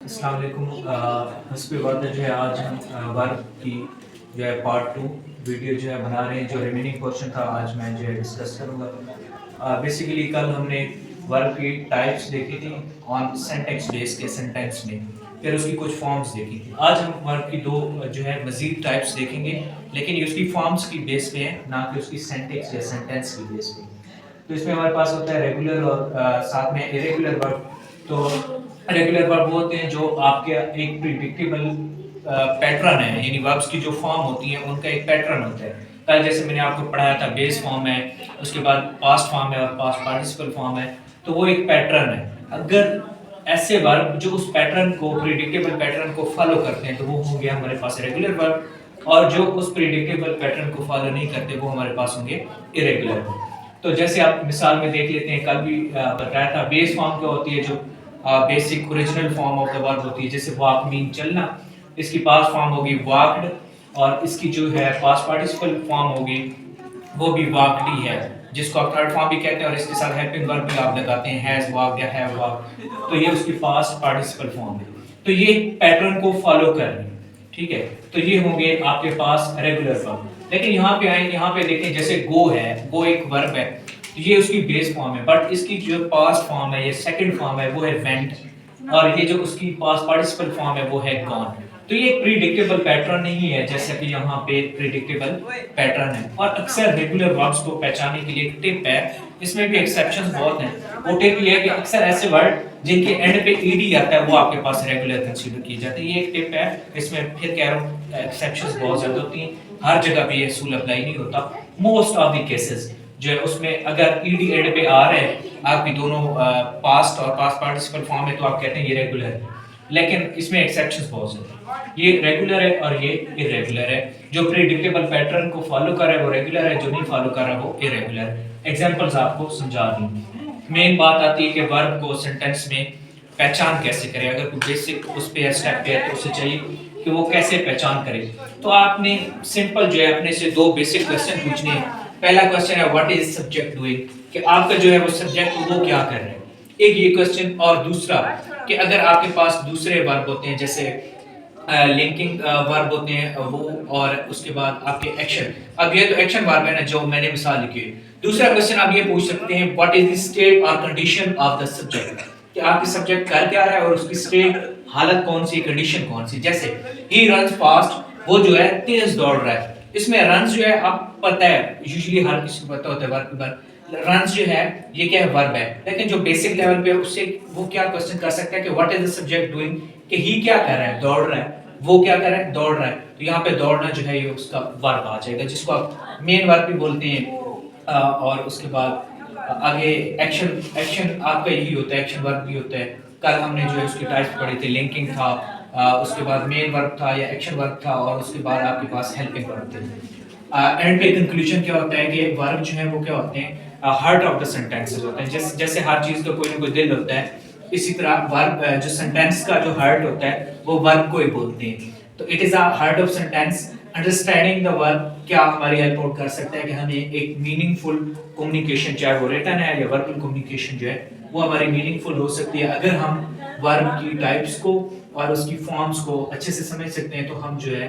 अस्सलाम वालेकुम। हस्ब वादा जो है आज हम वर्क की जो है पार्ट 2 वीडियो जो है बना रहे हैं। जो रिमेनिंग पोर्शन था आज मैं जो है डिस्कस करूँगा। बेसिकली कल हमने वर्क की टाइप्स देखी थी ऑन सेंटेंस बेस के सेंटेंस में, फिर उसकी कुछ फॉर्म्स देखी थी। आज हम वर्क की दो जो है मज़ीद टाइप्स देखेंगे, लेकिन ये उसकी फॉर्म्स की बेस पे है, ना कि उसकी सेंटेंस या सेंटेंस की बेस पे। तो इसमें हमारे पास होता है रेगुलर और साथ में इरेगुलर वर्ब। तो रेगुलर वर्ब वो होते हैं जो आपके एक प्रिडिक्टेबल पैटर्न है, यानी वर्ब्स की जो फॉर्म होती है उनका एक पैटर्न होता है। कल जैसे मैंने आपको पढ़ाया था बेस फॉर्म है, उसके बाद पास्ट फॉर्म है और पास्ट पार्टिसिपल फॉर्म है, तो वो एक पैटर्न है। अगर ऐसे वर्ब जो उस पैटर्न को प्रिडिक्टेबल पैटर्न को फॉलो करते हैं तो वो होंगे हमारे पास रेगुलर वर्ब, और जो उस प्रिडिक्टेबल पैटर्न को फॉलो नहीं करते वो हमारे पास होंगे इरेगुलर वर्ब। तो जैसे आप मिसाल में देख लेते हैं, कल भी बताया था बेस फॉर्म क्या होती है, जो basic original form of the verb होती है। जैसे वॉक मीन चलना, इसकी पास्ट फॉर्म होगी वॉक्ड, और इसकी जो है पास्ट पार्टिसिपल फॉर्म होगी वो भी वॉक्ड ही है, जिसको आप थर्ड फॉर्म भी कहते हैं, और इसके साथ हेल्पिंग वर्ब भी आप लगाते हैं, हैज वॉक्ड या हैव वॉक्ड, तो ये उसकी पास्ट पार्टिसिपल फॉर्म है। तो ये पैटर्न को फॉलो कर रही है, ठीक है। तो ये होंगे आपके पास रेगुलर वर्ब। लेकिन यहाँ पे आए, यहाँ पे देखें, जैसे गो है, गो एक वर्ब है, ये उसकी बेस फॉर्म है, बट इसकी जो पास्ट फॉर्म है, ये सेकंड फॉर्म है, वो है वेंट, और ये जो उसकी पास्ट पार्टिसिपल फॉर्म है वो है गॉन। तो ये एक प्रिडिक्टेबल पैटर्न नहीं है, जैसे कि यहाँ पे प्रिडिक्टेबल पैटर्न है। और अक्सर रेगुलर वर्ब्स को पहचानने के लिए एक टिप है, इसमें भी एक्सेप्शंस बहुत हैं। वो टिप ये है कि अक्सर ऐसे वर्ड जिनके एंड पे ईडी आता है वो आपके पास रेगुलर कंसीडर किए जाते हैं। ये एक टिप है, इसमें फिर कह रहा हूँ एक्सेप्शंस बहुत ज्यादा होती हैं, हर जगह पे ये असूल अप्लाई नहीं होता। मोस्ट ऑफ द केसेस जो है उसमें अगर ईडी एंड पे आ रहे हैं आपकी दोनों पास्ट और पास्ट पार्टिसिपल फॉर्म में, तो आप कहते हैं ये रेगुलर है। लेकिन इसमें एक्सेप्शंस बहुत ज्यादा हैं, ये रेगुलर है और ये इरेगुलर है। जो प्रिडिक्टेबल पैटर्न को फॉलो कर रहा है वो रेगुलर है, जो नहीं फॉलो कर रहा वो इरेगुलर है। एग्जांपल्स आपको समझा दी। मेन बात आती है कि वर्ब को सेंटेंस में पहचान कैसे करें। अगर कोई बेसिक उस पे स्टेप पे है तो उसे चाहिए कि वो कैसे पहचान करे। तो आपने सिंपल जो है अपने से दो बेसिक क्वेश्चन पूछने हैं। पहला क्वेश्चन है व्हाट इज सब्जेक्ट डूइंग, कि आपका जो है वो सब्जेक्ट वो क्या कर रहे हैं, एक ये क्वेश्चन। और दूसरा कि अगर आपके पास दूसरे वर्ब होते हैं, जैसे लिंकिंग वर्ब होते हैं वो, और उसके बाद आपके एक्शन। अब ये तो एक्शन वर्ब है ना जो मैंने मिसाल लिखी है। दूसरा क्वेश्चन आप ये पूछ सकते हैं व्हाट इज द स्टेट और कंडीशन ऑफ द सब्जेक्ट, कि आपके सब्जेक्ट कर क्या रहा है और उसकी स्टेट, हालत कौन सी, कंडीशन कौन सी। जैसे ही रन्स फास्ट, वो जो है तेज दौड़ रहा है। इसमें रन्स जो है आप पता है, यूजुअली हर किसी को पता होता है वर्ब पर रन्स जो है ये क्या है, वर्ब है। लेकिन जो बेसिक लेवल पे उससे वो क्या क्वेश्चन कर सकता है कि what is the subject doing, कि ही क्या कर रहा है, दौड़ रहा है, वो क्या कर रहा है, दौड़ रहा है। तो यहाँ पे दौड़ना जो है ये उसका वर्ब आ जाएगा, जिसको आप मेन वर्ब भी बोलते हैं। और उसके बाद आगे एक्शन, एक्शन आपका यही होता है, एक्शन वर्ब भी होता है। कल हमने जो है उसकी टाइप्स पढ़ी थी, लिंकिंग था, उसके बाद मेन वर्ब था या एक्शन वर्ब था, और उसके बाद आपके पास हेल्पिंग वर्ब थे। एंड पे कंक्लूजन क्या होता है कि वर्ब जो है वो क्या होते हैं, हार्ट ऑफ द सेंटेंसेस होते हैं। जैसे हर चीज का कोई ना कोई दिल होता है, इसी तरह वर्ब जो सेंटेंस का जो हार्ट होता है वो वर्ब को ही बोलते हैं। तो it is a heart of sentence. Understanding the verb क्या हमारी हेल्प आउट कर सकता है कि हमें एक मीनिंगफुल कम्युनिकेशन, चाहे वो रिटन है या वर्बल कम्युनिकेशन जो है वो हमारी मीनिंगफुल हो सकती है। अगर हम वर्ब की टाइप्स को और उसकी फॉर्म्स को अच्छे से समझ सकते हैं तो हम जो है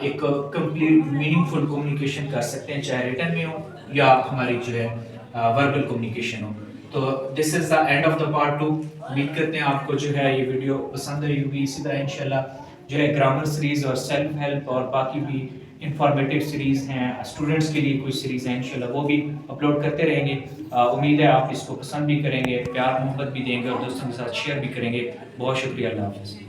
एक कंप्लीट मीनिंगफुल कम्युनिकेशन कर सकते हैं, चाहे रिटन में हो या हमारी जो है वर्बल कम्युनिकेशन हो। तो this is the end of the part 2। उम्मीद करते हैं आपको जो है ये वीडियो पसंद आई होगी। इसी तरह इंशाल्लाह जो है ग्रामर सीरीज और सेल्फ हेल्प और बाकी भी इंफॉर्मेटिव सीरीज हैं, स्टूडेंट्स के लिए कोई सीरीज है इंशाल्लाह वो भी अपलोड करते रहेंगे। उम्मीद है आप इसको पसंद भी करेंगे, प्यार मोहब्बत भी देंगे और दोस्तों के साथ शेयर भी करेंगे। बहुत शुक्रिया, अल्लाह हाफ़िज़।